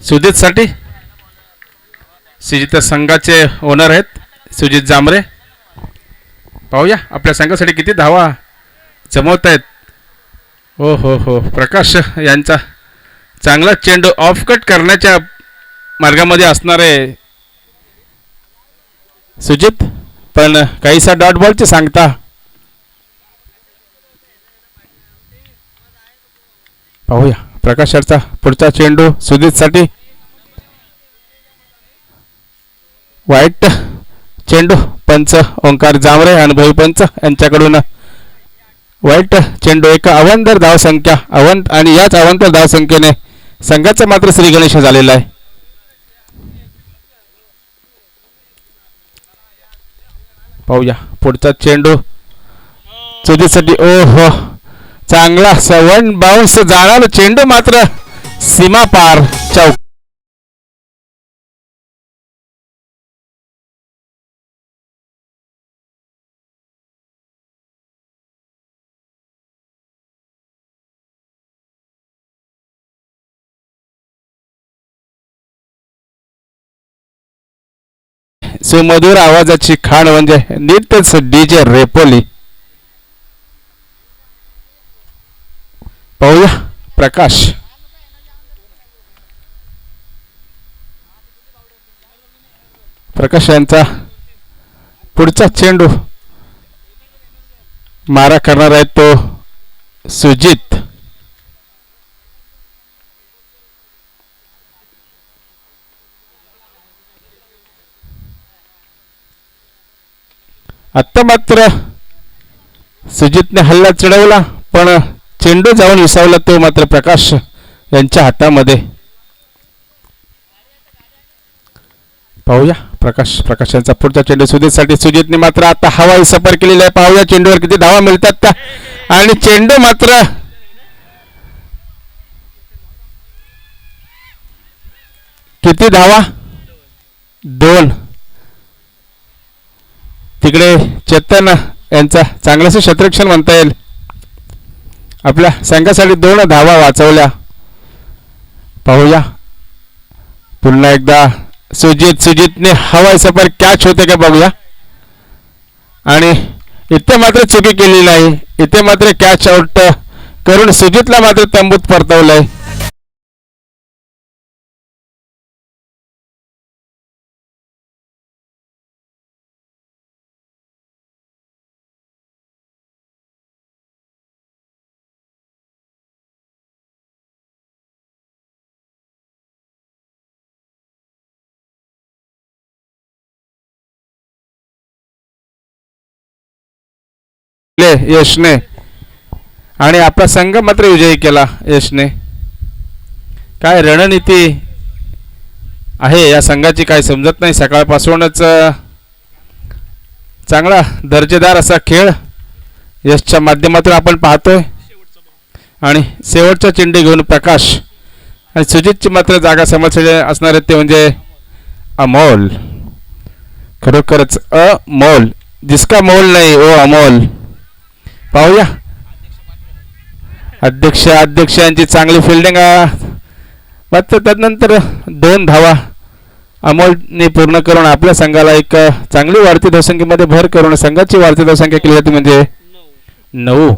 सुजितसाठी सुजित संघाचे ओनर आहेत सुजित जांभरे. पाहूया आपल्या संघासाठी किती धावा जमवत आहेत. हो हो हो प्रकाश यांचा चांगला चेंडू ऑफ कट करण्याच्या मार्गामध्ये असणारे सुजित, पण काहीसा डॉट बॉलचे सांगता. पाहूया प्रकाशाचा पुढचा चेंडू सुजितसाठी. वाईट चेंडू पंच ओंकार जांभरे अनुभवी पंच यांच्याकडून वाईट चेंडू. एक अवंतर धावसंख्या आणि याच अवंतर धावसंख्येने संघाचा मात्र श्री गणेश झालेला आहे. पाहूया पुढचा चेंडू सुजितसाठी. ओ हो चांगला 7 बाउन्स जाणारा चेंडू मात्र सीमा पार चौक. सुमधुर आवाजाची खाण म्हणजे नीटच डीजे रेपोली. पाहूया प्रकाश. प्रकाश यांचा पुढचा चेंडू मारा करणार आहे तो सुजित. आत्ता मात्र सुजितने हल्ला चढवला पण चेंडू जाऊन विसावला तो मात्र प्रकाश यांच्या हातामध्ये. पाहूया प्रकाश यांचा पुढचा चेंडू सुजितसाठी. सुजितने मात्र आता हवाई सफर केलेला आहे. पाहूया चेंडूवर किती धावा मिळतात का. आणि चेंडू मात्र किती धावा 2. तिकडे चेतन यांचा चांगलंसं क्षेत्ररक्षण म्हणता येईल. आपल्या संघासाठी 2 धावा वाचवल्या. पाहूया पुन्हा एकदा सुजितने हवाई सफर कॅच होते का बघूया. आणि इथे मात्र चुकी केली नाही. इथे मात्र कॅच आउट करून सुजितला मात्र तंबूत परतवलंय. यशने आणि आपला संघ मात्र विजयी केला. यशने काय रणनीती आहे या संघाची काय समजत नाही. सकाळपासूनच चांगला दर्जेदार असा खेळ यशच्या माध्यमातून आपण पाहतोय. आणि शेवटचा चेंडू घेऊन प्रकाश आणि सुजितची मात्र जागा समजले असणारे ते म्हणजे अमोल. खरोखरच अमोल, जिसका मोल नाही ओ अमोल. पाहूया अध्यक्ष यांची चांगली फिल्डिंग मात्र त्यानंतर 2 धावा अमोलने पूर्ण करून आपल्या संघाला एक चांगली वाढती धावसंख्येमध्ये भर करून संघाची वाढती धावसंख्या केली जाते म्हणजे 9.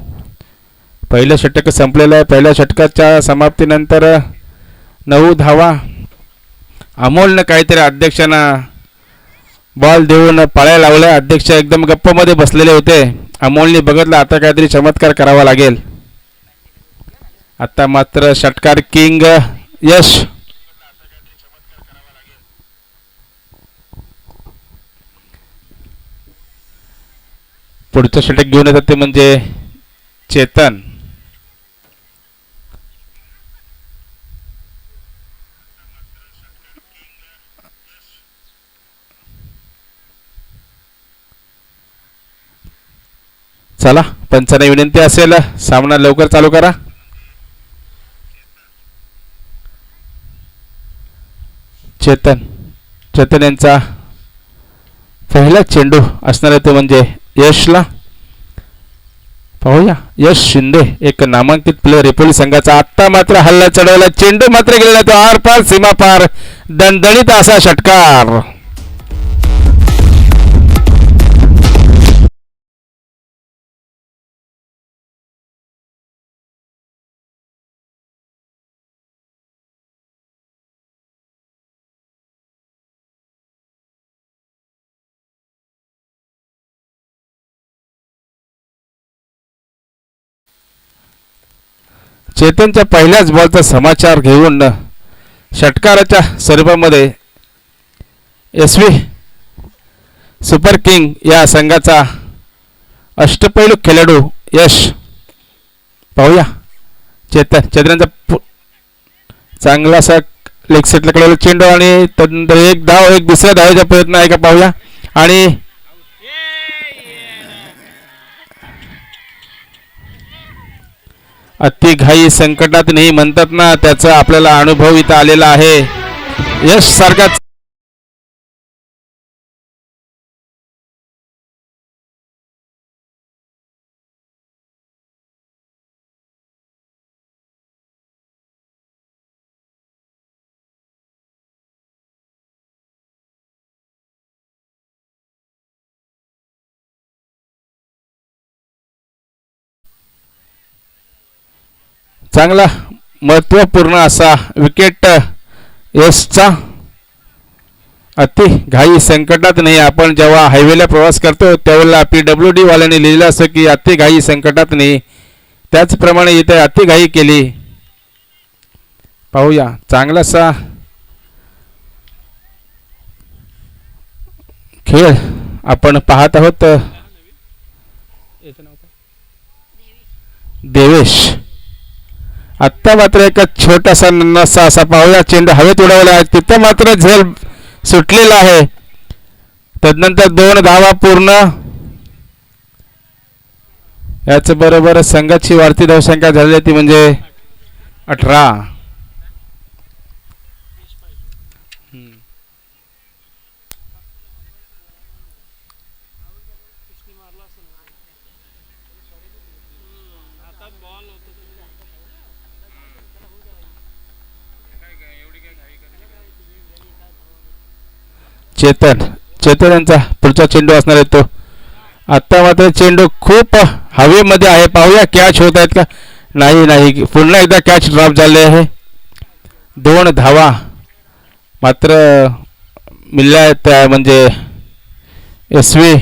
पहिलं षटक संपलेलं आहे. पहिल्या षटकाच्या समाप्तीनंतर 9 धावा. अमोलनं काहीतरी अध्यक्षांना बॉल देऊन पाळायला लावला. अध्यक्ष एकदम गप्पमध्ये बसलेले होते. अमोलने बघितलं आता काहीतरी चमत्कार करावा लागेल. आता मात्र षटकार किंग यश. पुढचं षटक घेऊन येतात ते म्हणजे चेतन. चला पंचांना विनंती असेल सामना लवकर चालू करा. चेतन यांचा पहिला चेंडू असणार आहे तो म्हणजे यशला. पाहूया यश शिंदे एक नामांकित प्लेअर एपोली संघाचा. आत्ता मात्र हल्ला चढवला, चेंडू मात्र गेलेला तो आर पार सीमा पार, दणदणीत असा षटकार. चेतनच्या पहिल्याच बॉलचा समाचार घेऊन षटकाराच्या स्वरूपामध्ये एस व्ही सुपर किंग या संघाचा अष्टपैलू खेळाडू यश. पाहूया चेतनचा चांगलासा लेग सेटला खेळलेला चेंडू आणि त्यानंतर एक धाव, एक दुसऱ्या धावेचा प्रयत्न आहे का पाहूया. आणि अति घाई संकटात नाही म्हणतात ना, त्याचा आपल्याला अनुभव इथं आलेला आहे. यश सारखा चांगला महत्त्वपूर्ण असा विकेट यशचा. अति घाई संकटात नाही. आपण जेव्हा हायवेला प्रवास करतो त्यावेळेला PWD वाल्याने लिहिलं असं की अति घाई संकटात नाही, त्याचप्रमाणे इथे अति घाई केली. पाहूया चांगलासा खेळ आपण पाहत आहोत. देवेश आत्ता मात्र एक छोटासा नसा असा पाहूया, चेंडू हवेत उडवला आहे, तिथं मात्र झेल सुटलेला आहे. तदनंतर 2 धावा पूर्ण. याच बरोबर संघाची वाढती धावसंख्या झालेली ती म्हणजे 18. चेतन यांचा पुढचा चेंडू असणार आहे तो. आत्ता मात्र चेंडू खूप हवेमध्ये आहे. पाहूया कॅच होत आहेत का नाही. पुन्हा एकदा कॅच ड्रॉप झाले आहे. 2 धावा मात्र मिळल्या आहेत म्हणजे एस व्ही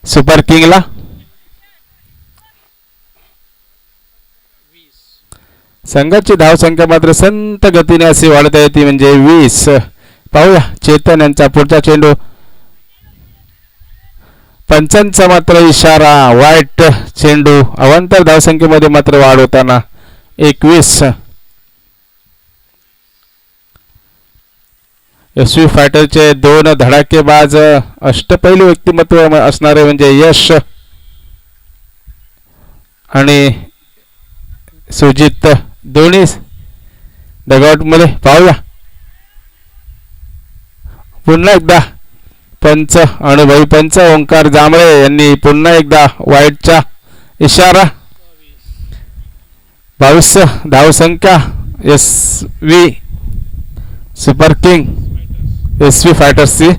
सुपर किंगला. संघाची धावसंख्या मात्र संत गतीने अशी वाढत आहे ती म्हणजे 20. पाहूया चेतन यांचा पुढचा चेंडू. पंचांचा मात्र इशारा, वाईट चेंडू. अवांतर धावसंख्येमध्ये मात्र वाढ होताना 21. एस व्ही फायटरचे 2 धडाकेबाज अष्टपैलू व्यक्तिमत्व असणारे म्हणजे यश आणि सुजित दोन्ही डगआउटमध्ये. पाहूया पुन्हा एकदा पंच अनुभवी पंच ओंकार जांभळे यांनी पुन्हा एकदा वाईटचा इशारा. 22 धावसंख्या S V super king S V फायटर्सची.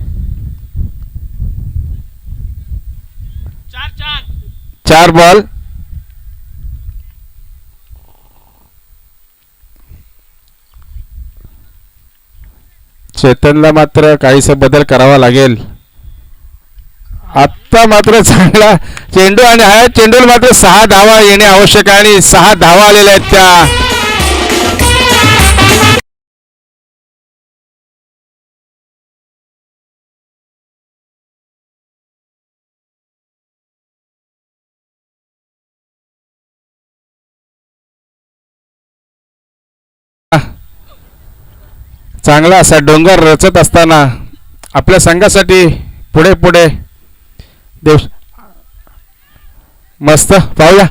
4 बॉल. चेतनला मात्र काहीसा बदल करावा लागेल. आत्ता मात्र चांगला चेंडू आणि हा चेंडूला मात्र 6 धावा येणे आवश्यक आहे आणि 6 धावा आलेल्या आहेत त्या. चांगला असा डोंगर रचत असताना आपल्या संघासाठी पुढे पुढे देव. मस्त. पाहूया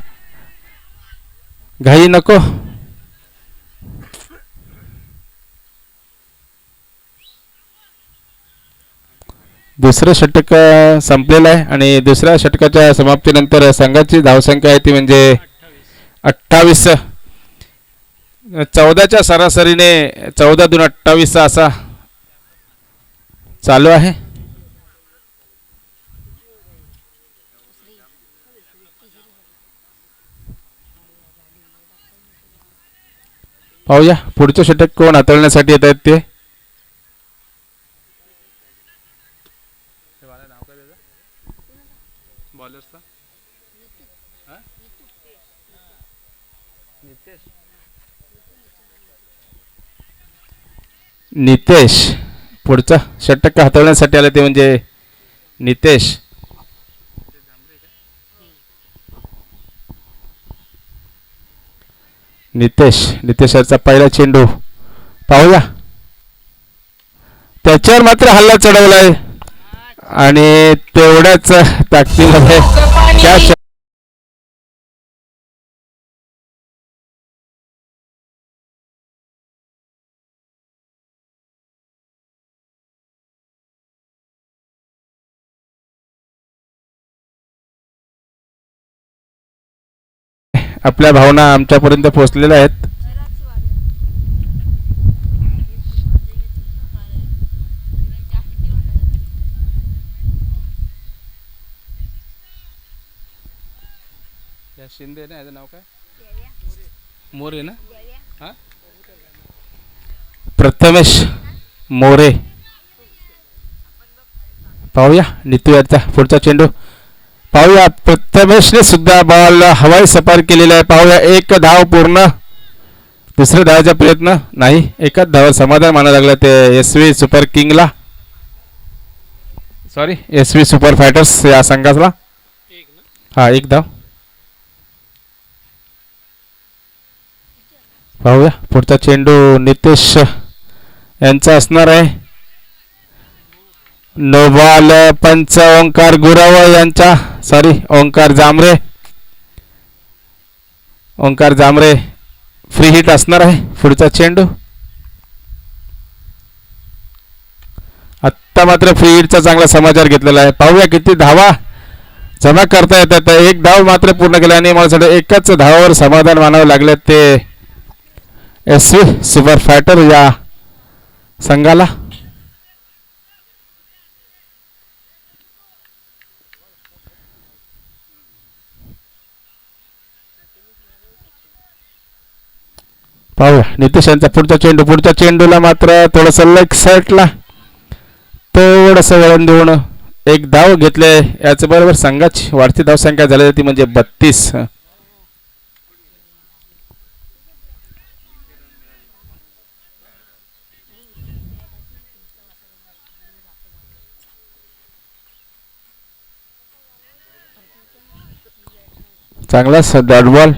घाई नको. दुसरं षटक संपलेलं आहे आणि दुसऱ्या षटकाच्या समाप्तीनंतर संघाची धावसंख्या आहे ती म्हणजे 28. 14च्या सरासरीने 14-28 असा चालू आहे. पाहूया पुढचं षटक कोण हाताळण्यासाठी येत आहेत ते. नितेश पुढचा षटक हाताळण्यासाठी आले ते म्हणजे नितेश. नितेशाचा पहिला चेंडू पाहूया. त्याच्यावर मात्र हल्ला चढवलाय आणि तेवढ्याच ताकदीमध्ये त्या आपल्या भावना आमच्यापर्यंत पोहोचलेल्या आहेत. शिंदे ना याचं नाव काय मोरे ना हा प्रथमेश मोरे. पाहूया नितू याचा पुढचा चेंडू पाहूया. प्रथमेशने सुद्धा बॉल हवाई सपार केलेला आहे. पाहूया एक धाव पूर्ण. दुसऱ्या धावाचा प्रयत्न नाही. एकाच धावावर समाधान मानावं लागलं ते SV सुपर किंगला सॉरी SV सुपर फायटर्स या संघाला. हा एक धाव. पाहूया पुढचा चेंडू नितेश यांचा असणार आहे. No ball. पंच ओंकार गुरव यांचा sorry Omkar Jambhare free hit असणार आहे. पुढचा चेंडू आत्ता मात्र फ्री हिटचा चांगला समाचार घेतलेला आहे. पाहूया किती धावा जमा करता येतात. एक धाव मात्र पूर्ण केला आणि मला एकच धावावर समाधान मानावं लागले ते SV सुपर फायटर या संघाला. पाहूया नितेश यांचा पुढच्या चेंडूला मात्र थोडस लेग साईडला थोडस वळण देऊन एक धाव घेतले. याच बरोबर संघाची वाढती धावसंख्या झाली ती म्हणजे 32. चांगला डॉट बॉल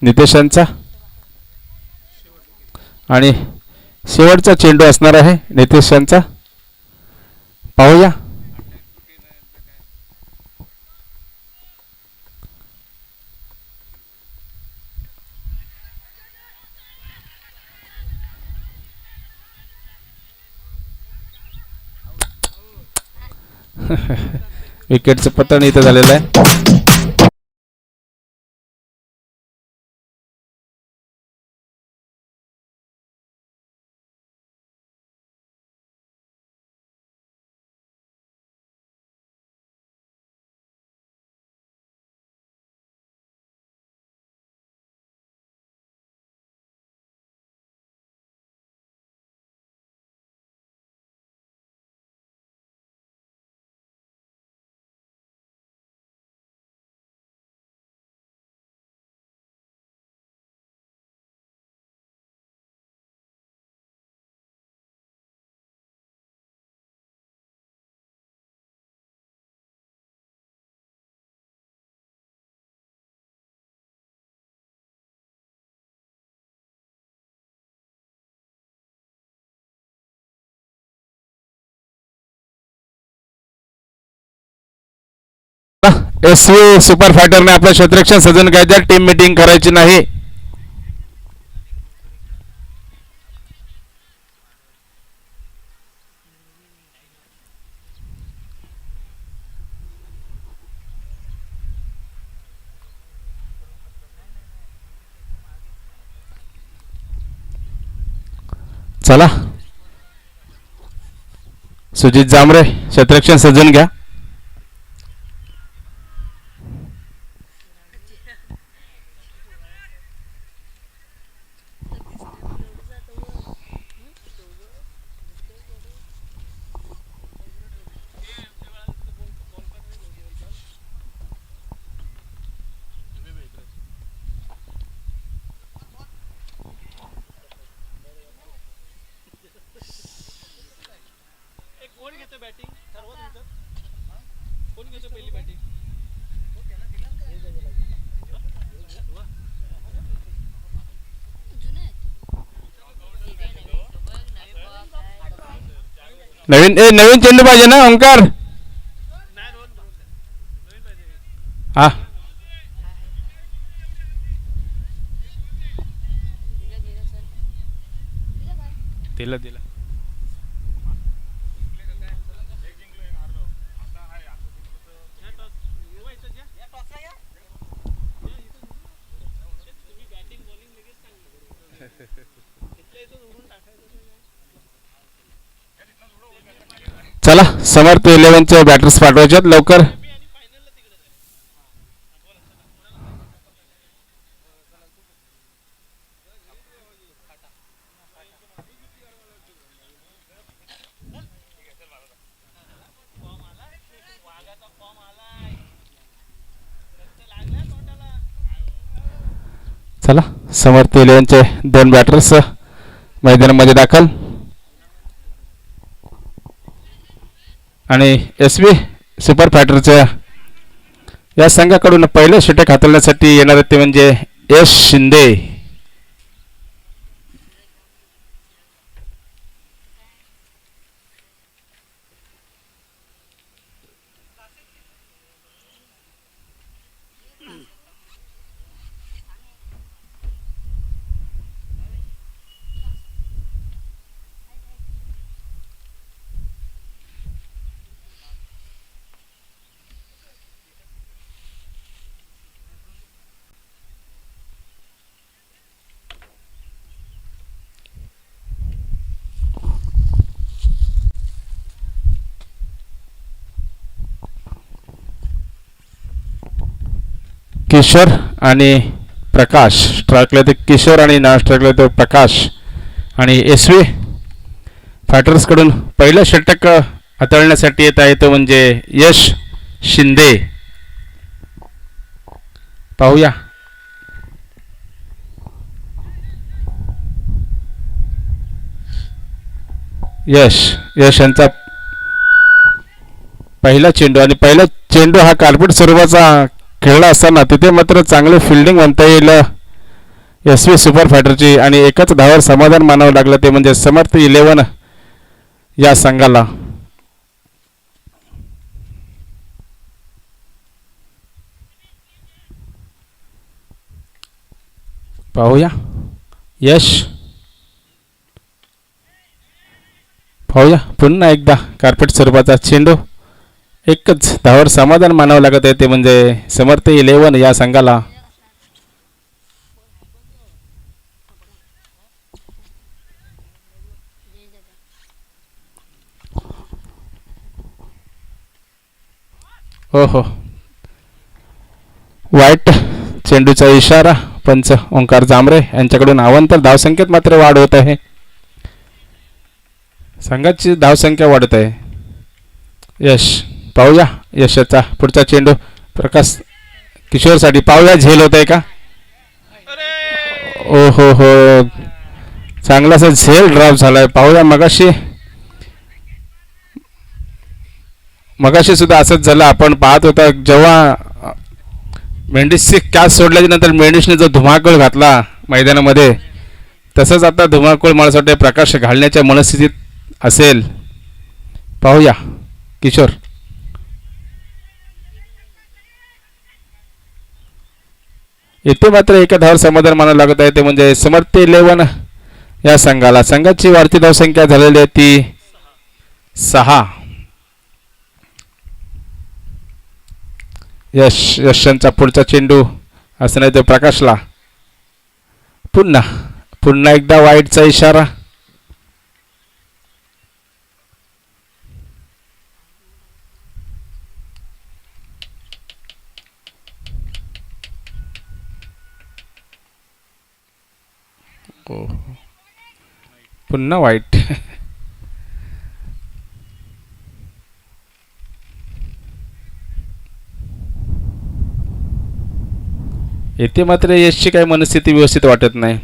नितेशांचा आणि शेवटचा चेंडू असणार आहे नितेशांचा. पाहूया विकेटचं पतन इथं झालेलं आहे. SV सुपर फायटरने आपलं क्षेत्ररक्षण सजन घ्यायचं. टीम मीटिंग करायची नाही. चला सुजित जांभरे क्षेत्ररक्षण सजून घ्या. नवीन चेंडू पाहिजे ना ओंकार. हा दिला दिला. चला समर्थ 11चे बॅटर्स पाठवायचे लवकर. चला समर्थ 11चे 2 बॅटर्स मैदानामध्ये दाखल. आणि SV सुपर फायटरच्या या संघाकडून पहिलं षटक हाताळण्यासाठी येणार ते म्हणजे यश शिंदे. किशोर आणि प्रकाश स्ट्राईकला ते किशोर आणि नॉन स्ट्राईकला ते प्रकाश. आणि SV फायटर्सकडून पहिलं षटक हाताळण्यासाठी येत आहे तो म्हणजे यश शिंदे. पाहूया यश यांचा पहिला चेंडू. आणि पहिला चेंडू हा कार्पेट स्वरूपाचा खेळला असताना तिथे मात्र चांगले फिल्डिंग म्हणता येईल SV सुपर फायटरची. आणि एकच धावावर समाधान मानावं लागलं ते म्हणजे समर्थ 11 या संघाला. पाहूया पाहूया पुन्हा एकदा कार्पेट स्वरूपाचा चेंडू. एकच धावावर समाधान मानावं लागत आहे ते म्हणजे समर्थ 11 या संघाला. हो वाईट चेंडूचा इशारा. पंच ओंकार जांभरे यांच्याकडून अवांतर धावसंख्येत मात्र वाढ होत आहे. संघाची धावसंख्या वाढत आहे. पाहूया यशाचा पुढचा चेंडू प्रकाश किशोरसाठी. पाहूया झेल होत आहे का. हो चांगलासा झेल ड्रॉप झालाय. पाहूया मगाशी सुद्धा असंच झालं. आपण पाहत होता जेव्हा मेंडिसची कॅच सोडल्याच्या नंतर मेंडिसने जो धुमाकूळ घातला मैदानामध्ये तसंच आता धुमाकूळ मला वाटतं प्रकाश घालण्याच्या मनस्थितीत असेल. पाहूया किशोर. इथे मात्र एका धावावर समाधान मानावं लागत आहे ते म्हणजे समर्थ 11 या संघाला. संघाची वाढती धावसंख्या झालेली आहे ती 6. यशांचा पुढचा चेंडू असं नाही तो प्रकाशला. पुन्हा एकदा वाईटचा इशारा. पुन्हा वाईट. येथे मात्र यशची काही मनस्थिती व्यवस्थित वाटत नाही.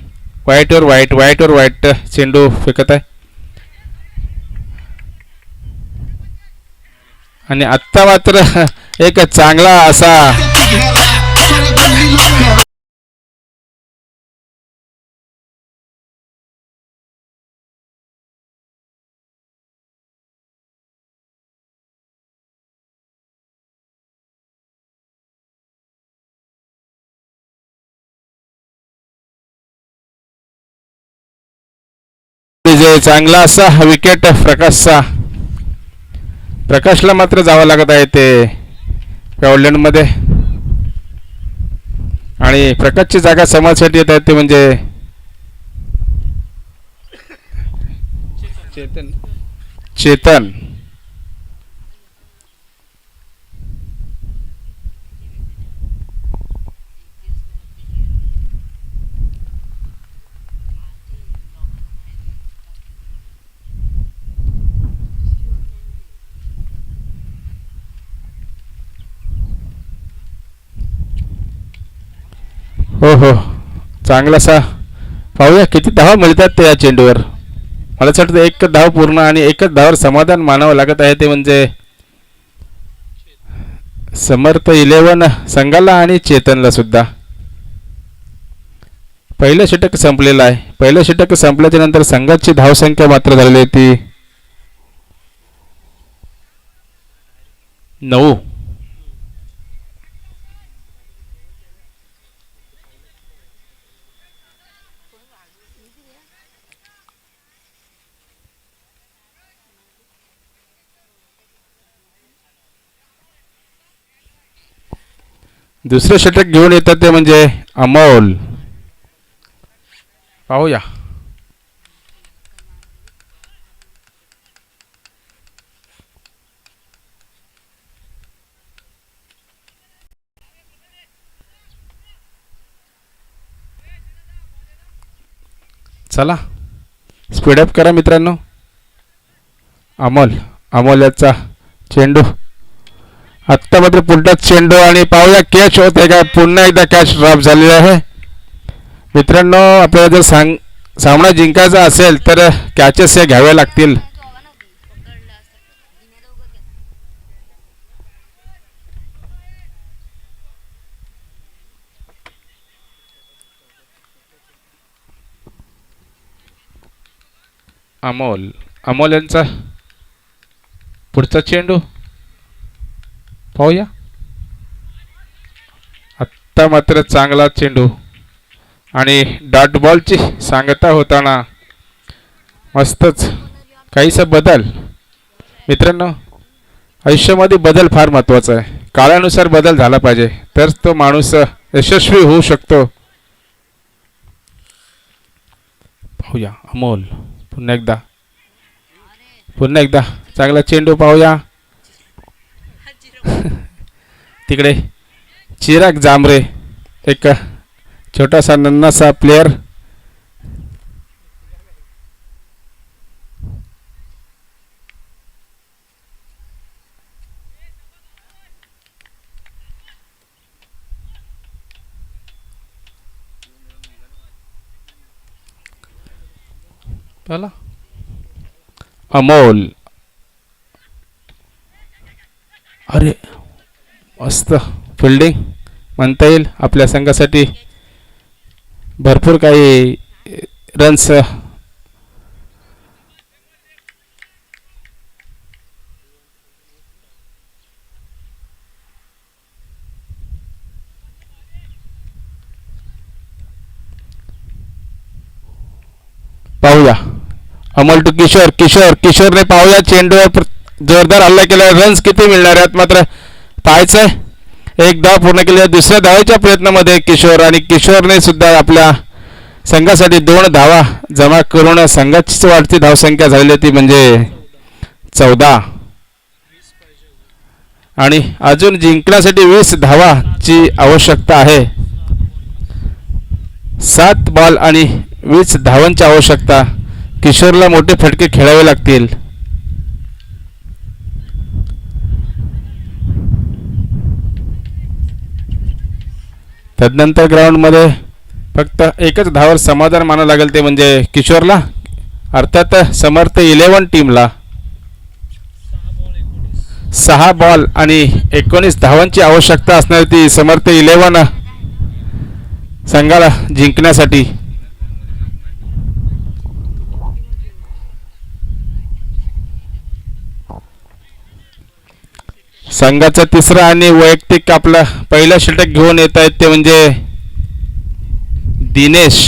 वाईटवर वाईट, वाईटवर वाईट चेंडू फेकत आहे. आणि आत्ता मात्र एक चांगला असा विजय, चांगला असा विकेट प्रकाशचा. प्रकाशला मात्र जावं लागत आहे ते पॅवलँडमध्ये. आणि प्रकाशची जागा समाजसाठी येत आहे ते म्हणजे चेतन. हो हो, चांगलासा. पाहूया किती धावा मिळतात ते या चेंडूवर. मला असं वाटतं एक धाव पूर्ण आणि एकच धावावर समाधान मानावं लागत आहे ते म्हणजे समर्थ 11 संघाला आणि चेतनला सुद्धा. पहिलं षटक संपलेलं आहे. पहिलं षटक संपल्याच्या नंतर संघाची धावसंख्या मात्र झालेली आहे ती 9. दुसरं षटक घेऊन येतात ते म्हणजे अमोल. पाहूया. चला स्पीडअप करा मित्रांनो. अमोल याचा चेंडू आत्ता मात्र पुढचाच चेंडू आणि पाहूया कॅच होते का. पुन्हा एकदा कॅच ड्रॉप झालेला आहे मित्रांनो. आपल्याला जर सामना जिंकायचा असेल तर कॅचेस हे घ्यावे लागतील. अमोल यांचा पुढचा चेंडू पाहूया. आत्ता मात्र चांगला चेंडू आणि डॉट बॉलची सांगता होताना मस्तच काहीसा बदल. मित्रांनो आयुष्यामध्ये बदल फार महत्त्वाचा आहे. काळानुसार बदल झाला पाहिजे तर तो माणूस यशस्वी होऊ शकतो. पाहूया अमोल पुन्हा एकदा चांगला चेंडू पाहूया. तिकडे चिराग जांभरे एक छोटासा नन्नासा प्लेयर. अमोल अरे मस्त फिल्डिंग म्हणता येईल. आपल्या संघासाठी भरपूर काही रन्स पाहूया. अमोल टू किशोरने पाहूया चेंडूवर जोरदार हल्ला केला. रन्स किती मिळणार आहेत मात्र पाहायचंय. एक धाव पूर्ण केली. दुसऱ्या धावेच्या प्रयत्नामध्ये किशोरने सुद्धा आपल्या संघासाठी 2 धावा जमा करून संघाची वाढती धावसंख्या झालेली होती म्हणजे 14 आणि अजून जिंकण्यासाठी 20 धावाची आवश्यकता आहे. 7 बॉल आणि 20 धावांची आवश्यकता. किशोरला मोठे फटके खेळावे लागतील. तदनंतर ग्राउंडमध्ये फक्त एकच धावावर समाधान मानावं लागेल, ते म्हणजे किशोरला, अर्थात समर्थ 11 टीमला 6 बॉल आणि 19 धावांची आवश्यकता असणार ती समर्थ 11 संघाला जिंकण्यासाठी. संघाचा तिसरा आणि वैयक्तिक आपला पहिला षटक घेऊन येत आहेत ते म्हणजे दिनेश.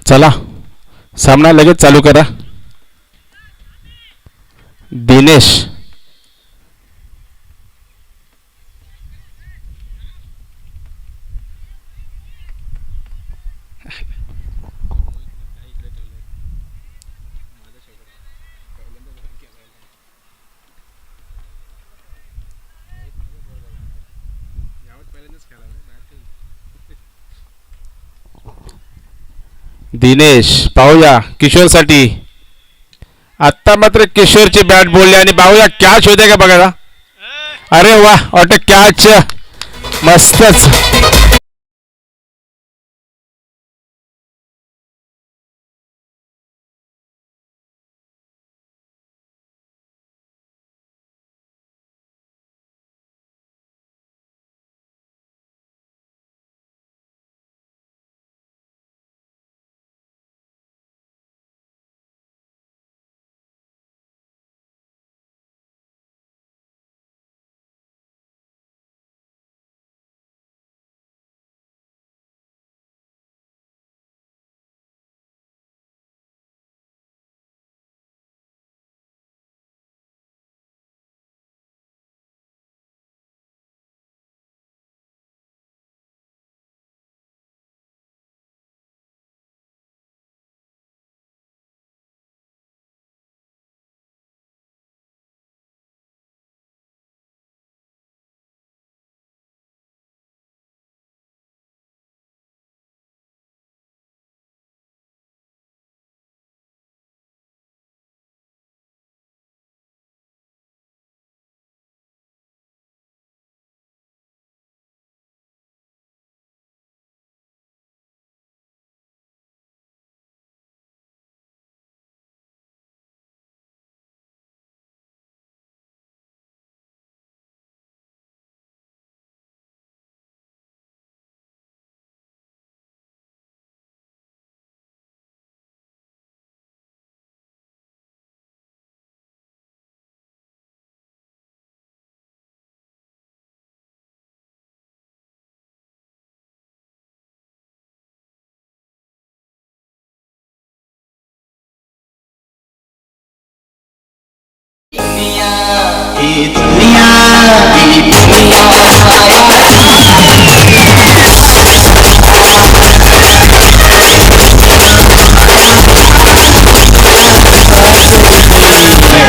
चला सामना लगेच चालू करा. दिनेश दिनेश पाहूया किशोरसाठी. आत्ता मात्र किशोरची बॅट बोलली आणि पाहूया कॅच होते का बघा. अरे वा, वाटत कॅच मस्तच.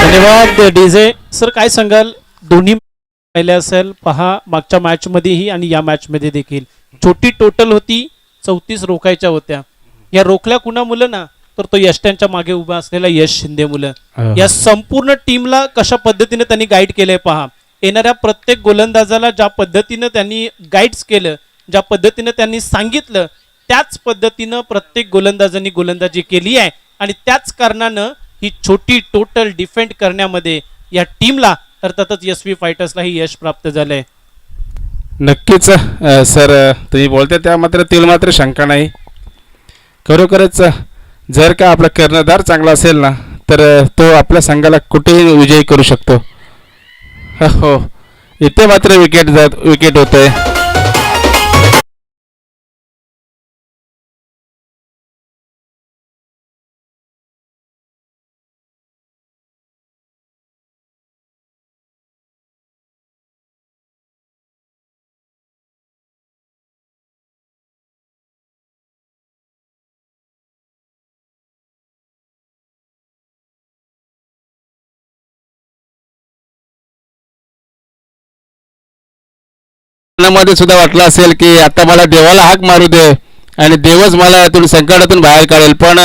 धन्यवाद डीजे सर. काय सांगाल, दोन्ही पाहिले असेल पहा, मागच्या मॅच मध्येही आणि या मॅच मध्ये देखील छोटी टोटल होती, 34 रोखायच्या होत्या. या रोखल्या कुणामुळे ना, तर तो यष्ट्यांच्या मागे उभा असलेला यश शिंदे मुलं. या संपूर्ण टीमला कशा पद्धतीने त्यांनी गाईड केलंय पहा. येणाऱ्या प्रत्येक गोलंदाजाला ज्या पद्धतीनं त्यांनी गाईड्स केलं, ज्या पद्धतीनं त्यांनी सांगितलं, त्याच पद्धतीनं प्रत्येक गोलंदाजांनी गोलंदाजी केली आहे. आणि त्याच कारणानं ही छोटी टोटल डिफेंड करण्यामध्ये या टीमला, अर्थातच SV फायटर्सला ही यश प्राप्त झालंय. नक्कीच सर, तुम्ही बोलते त्या मात्र तिला मात्र शंका नाही. खरोखरच जर का आपला कर्णधार चांगला असेल ना, तर तो आपल्या संघाला कुठेही विजयी करू शकतो. हो, इथे मात्र विकेट होतंय. मनामध्ये सुद्धा वाटलं असेल की आता मला देवाला हाक मारू दे आणि देवच मला यातून संकटातून बाहेर काढेल, पण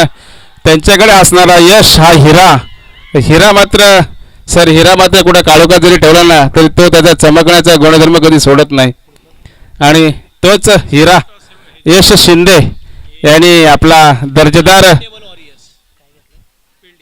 त्यांच्याकडे असणारा यश हा हिरा मात्र हिरा मात्र कुठं काळोखात जरी ठेवला ना तरी तो त्याचा चमकण्याचा गुणधर्म कधी सोडत नाही. आणि तोच हिरा यश शिंदे यांनी आपला दर्जेदार